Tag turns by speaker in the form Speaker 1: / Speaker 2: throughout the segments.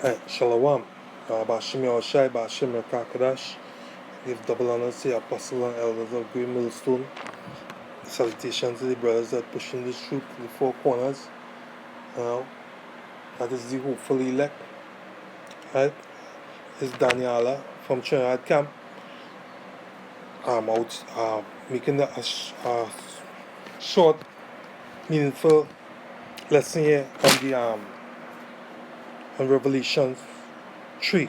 Speaker 1: Right, Shalom. Bashim Yahushai, Bashim Yakakadash. Give double honors to the apostle and elders of Great Millstone. Salutations to the brothers that pushing this truth to the four corners. That is the hopeful elect. Right? It's Daniela from Trinidad Camp. I'm out making a short, meaningful lesson here on the on Revelation 3.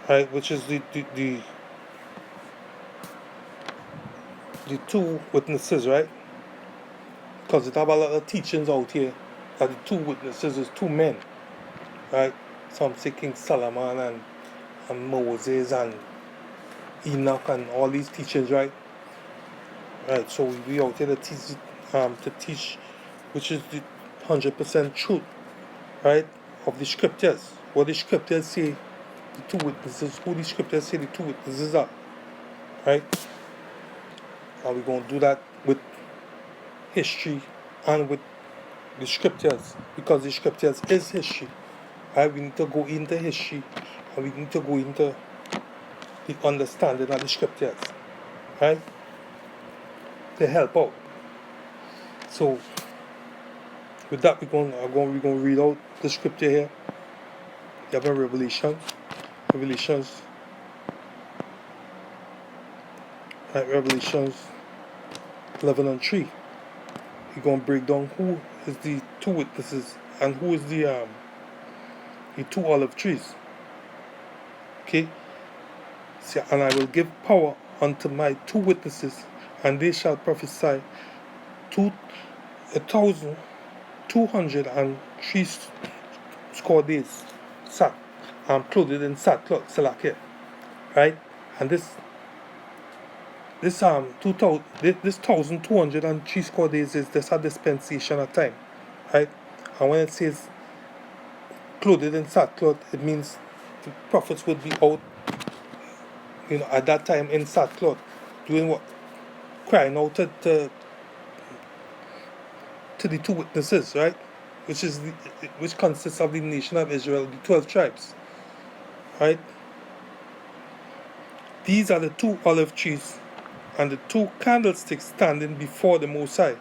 Speaker 1: Right, which is the two witnesses, right? Because it have a lot of teachings out here that the two witnesses is two men, right? Some say King Solomon and Moses and Enoch and all these teachings, right? Right, so we out here to teach which is the 100% truth, right, of the scriptures. What the scriptures say the two witnesses, who the scriptures say the two witnesses are, right? And we're going to do that with history and with the scriptures, because the scriptures is history. Right? We need to go into history and we need to go into the understanding of the scriptures, right? To help out. So with that we're going to read out the scripture here. You have a Revelations, right? Revelations 11 and 3. We're going to break down who is the two witnesses and who is the two olive trees. Okay? See, and I will give power unto my two witnesses, and they shall prophesy 1,203 score days, clothed in sackcloth, Salakia, right? And this 1,203 score days is just a dispensation of time, right? And when it says clothed in sackcloth, it means the prophets would be out, at that time in sackcloth, doing what? Crying out to the two witnesses, right? Which consists of the nation of Israel, the 12 tribes, right? These are the two olive trees and the two candlesticks standing before the Most High,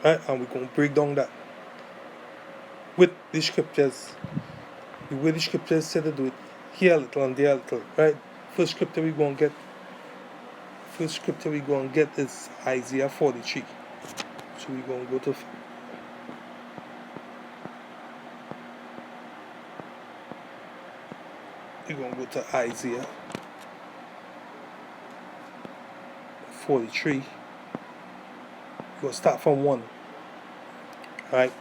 Speaker 1: right? And we're going to break down that with the scriptures, the way the scriptures said to do it, here a little and there a little, right? First scripture we're going to get is Isaiah 43. So we're going to go to Isaiah 43. We're going to start from 1. Right?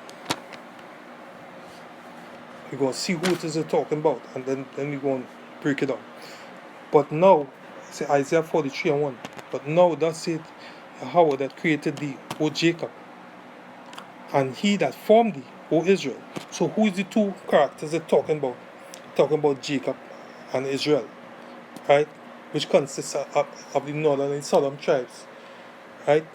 Speaker 1: We're going to see who it is talking about, and then we're going to break it down. But now, say Isaiah 43 and 1. But now thus saith Yahweh that created thee, O Jacob, and he that formed thee, O Israel. So who is the two characters they're talking about? Talking about Jacob and Israel, right? Which consists of the northern and southern tribes, right?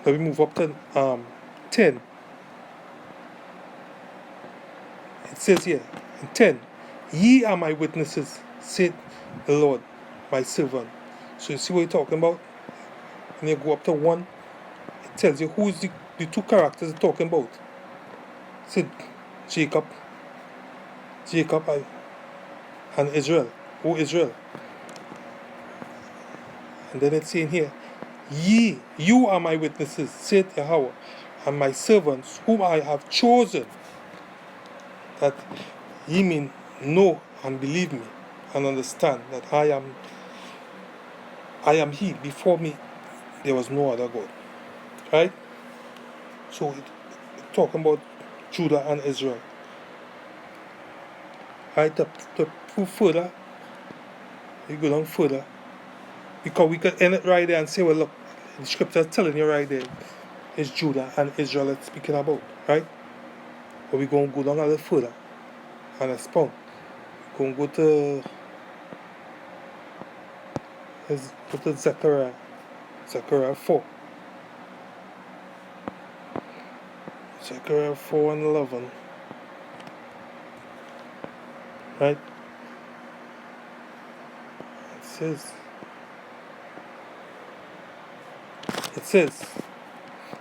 Speaker 1: Let me move up to 10. It says here in 10, ye are my witnesses, said the Lord, my servant. So you see what you're talking about? When you go up to 1, it tells you who is the two characters they're talking about. It said Jacob and Israel, O Israel. And then it's saying here, you are my witnesses, said Yahweh, and my servants, whom I have chosen, that ye may know and believe me, and understand that I am He. Before me, there was no other God. Right? So it's talking about Judah and Israel. Right? To prove further, you go down further, because we could end it right there and say, well, look, the scripture is telling you right there, it's Judah and Israel it's speaking about, right? But we're going to go down a little further and expound. We're going to go to Zechariah 4. Zechariah 4 and 11. Right? It says,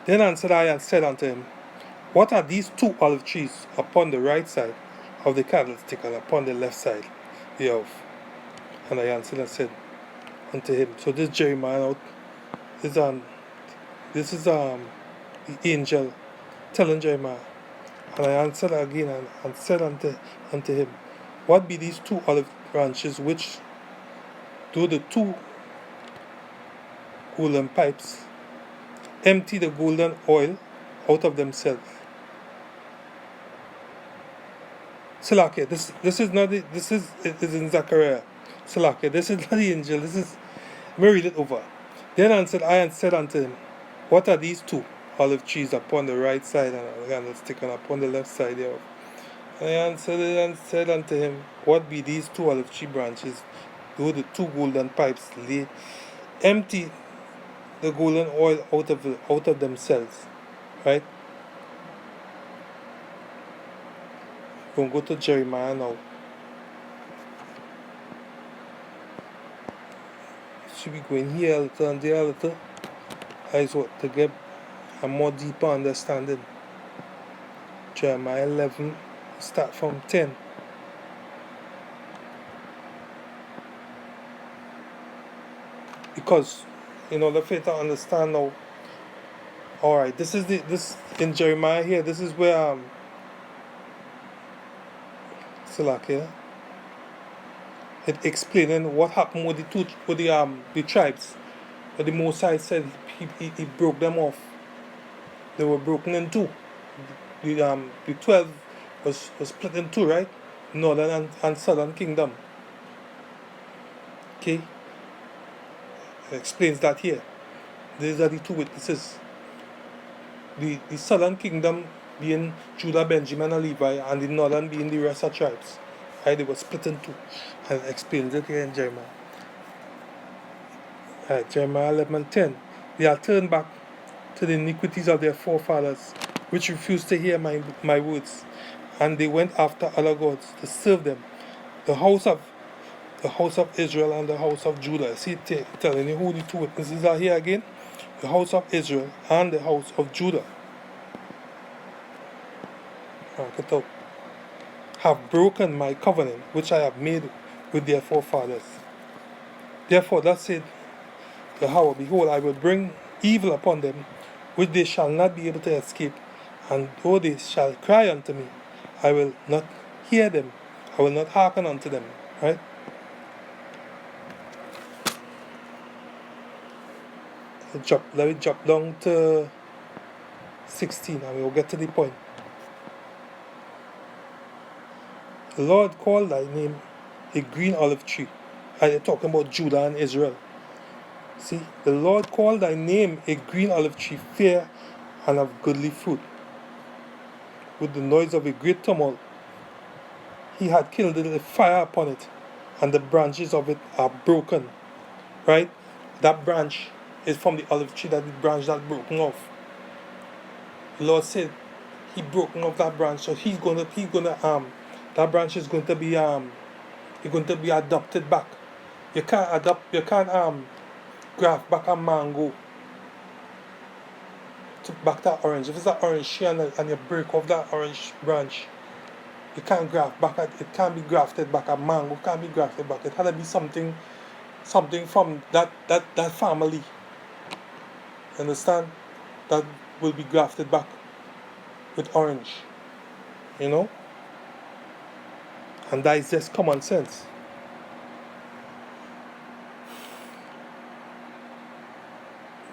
Speaker 1: Then answered I and said unto him, What are these 2 olive trees upon the right side of the candlestick and upon the left side thereof? And I answered and said unto him, so this Jeremiah this is the angel telling Jeremiah. And I answered again and said unto him, What be these 2 olive branches which do the 2 golden pipes empty the golden oil out of themselves? Salakia, this is not it is in Zechariah. Salakia, this is not the angel, this is, let me read it over. Then answered I and said unto him, What are these 2 olive trees upon the right side and the candlestick and upon the left side thereof? And I answered and said unto him, What be these 2 olive tree branches, though the 2 golden pipes lay empty the golden oil out of themselves? Right? We'll go to Jeremiah now. Should be going here a little and there a little. That's what, to get a more deeper understanding. Jeremiah 11, start from 10. Because in order for you to understand now, alright, this in Jeremiah here, this is where Salakia, it explaining what happened with the tribes. But the Mosai said he broke them off. They were broken in 2. The 12 was split in 2, right? Northern and Southern Kingdom. Okay? It explains that here. These are the 2 witnesses. The Southern Kingdom being Judah, Benjamin, and Levi, and the Northern being the rest of tribes. Right? They were split in 2. And it explains it here in Jeremiah. Right, Jeremiah 11:10. They are turned back to the iniquities of their forefathers, which refused to hear my words, and they went after other gods to serve them. The house of Israel and the house of Judah. See, telling you who the 2 witnesses are here again. The house of Israel and the house of Judah. Have broken my covenant which I have made with their forefathers. Therefore, thus said Yahweh, behold, I will bring evil upon them, which they shall not be able to escape, and though they shall cry unto me, I will not hear them, I will not hearken unto them. Right? Let me drop down to 16 and we'll get to the point. The Lord called thy name a green olive tree. And they're talking about Judah and Israel. See, the Lord called thy name a green olive tree, fair and of goodly fruit. With the noise of a great tumult, he had kindled a fire upon it, and the branches of it are broken. Right? That branch is from the olive tree, that the branch that broken off. The Lord said he broken off that branch, so that branch is going to be adopted back. You can't graft back a mango to back that orange. If it's an orange tree and you break off that orange branch, you can't graft back it can't be grafted back. A mango can't be grafted back. It had to be something from that family. Understand? That will be grafted back with orange. You know? And that is just common sense.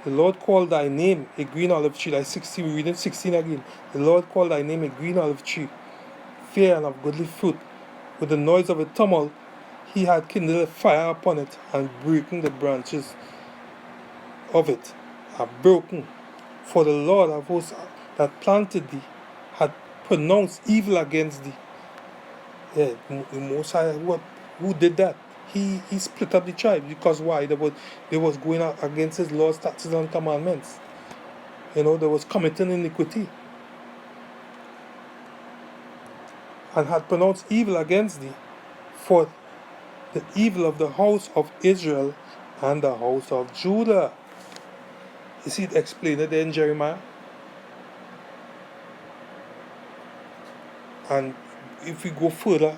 Speaker 1: The Lord called thy name a green olive tree. Like 16, we're reading 16 again. The Lord called thy name a green olive tree, fair and of goodly fruit. With the noise of a tumult, he had kindled a fire upon it, and breaking the branches of it are broken. For the Lord of hosts that planted thee had pronounced evil against thee. Yeah, the Most High, who did that? He split up the tribe. Because why? They was going out against his laws, statutes, and commandments. You know, they was committing iniquity. and had pronounced evil against thee for the evil of the house of Israel and the house of Judah. You see it explained there in Jeremiah. And if we go further,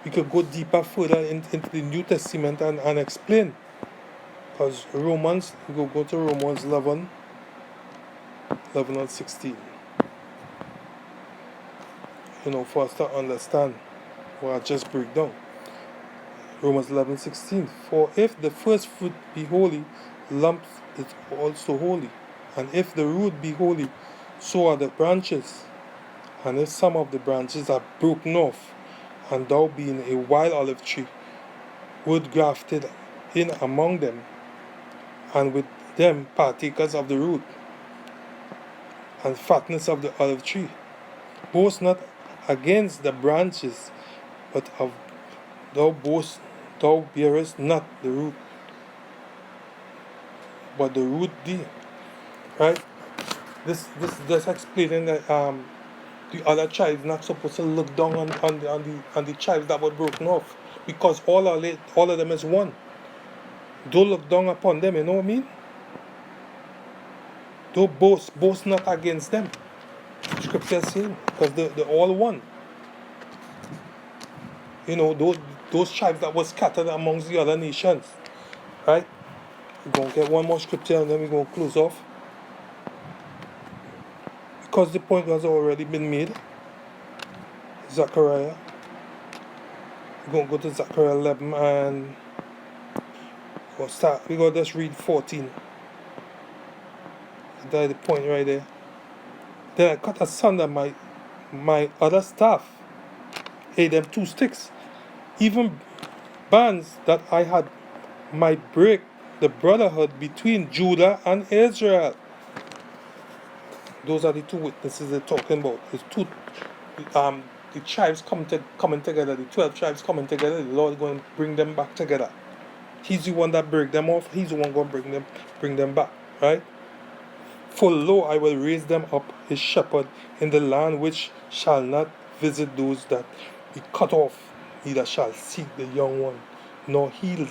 Speaker 1: we could go deeper further into the New Testament and explain. Because Romans, we go to Romans 11 and 16. For us to understand what I just break down. Romans 11:16. For if the first fruit be holy, lumps is also holy. And if the root be holy, so are the branches. And if some of the branches are broken off, and thou being a wild olive tree, wood grafted in among them, and with them partakers of the root, and fatness of the olive tree, boast not against the branches, but of thou bearest not the root, but the root thee. Right? This explaining that the other tribes not supposed to look down on the tribes that were broken off, because all of them is one. Don't look down upon them, you know what I mean? Don't boast not against them. Scripture saying, because they're all one. Those tribes that were scattered amongst the other nations. Right? We're going to get one more scripture and then we're going to close off. Because the point has already been made. Zechariah. We're going to go to Zechariah 11 and we're going to just read 14. That's the point right there. Then I cut asunder my other staff, them 2 sticks, even bands that I had might break the brotherhood between Judah and Israel. Those are the 2 witnesses they're talking about. It's the tribes coming together, the 12 tribes coming together. The Lord is going to bring them back together. He's the one that break them off. He's the one going to bring them back, right? For lo, I will raise them up a shepherd in the land which shall not visit those that be cut off, neither shall seek the young one, nor heal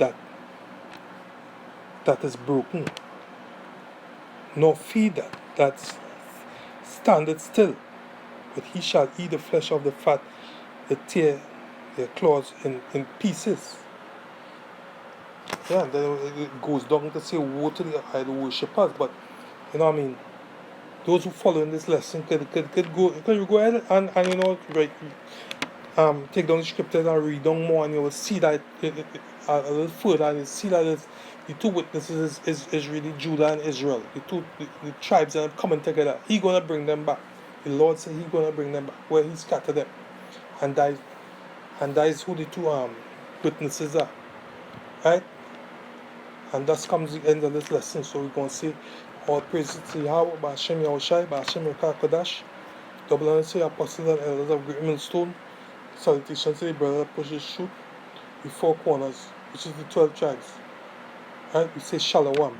Speaker 1: that is broken, nor feed that standeth still. But he shall eat the flesh of the fat, that tear their claws in pieces. Yeah, and then it goes down to say, woe to the idol worshippers. But, you know what I mean? Those who follow in this lesson could go ahead and right, take down the scriptures and read down more, and you will see that a little further, and you see that the 2 witnesses is really Judah and Israel. The tribes that are coming together. He's going to bring them back. The Lord said He's going to bring them back where He scattered them. And that is who the 2 witnesses are. Right? And that comes the end of this lesson. So we're going to say, all praises to Yahweh, Ba'ashem Yahushai, Ba'ashem Yekah Kodash, double honor to the apostles and elders of Great Millstone. Salutations to the brother that pushes shoot, the 4 corners, which is the 12 tribes. Right? We say Shalom.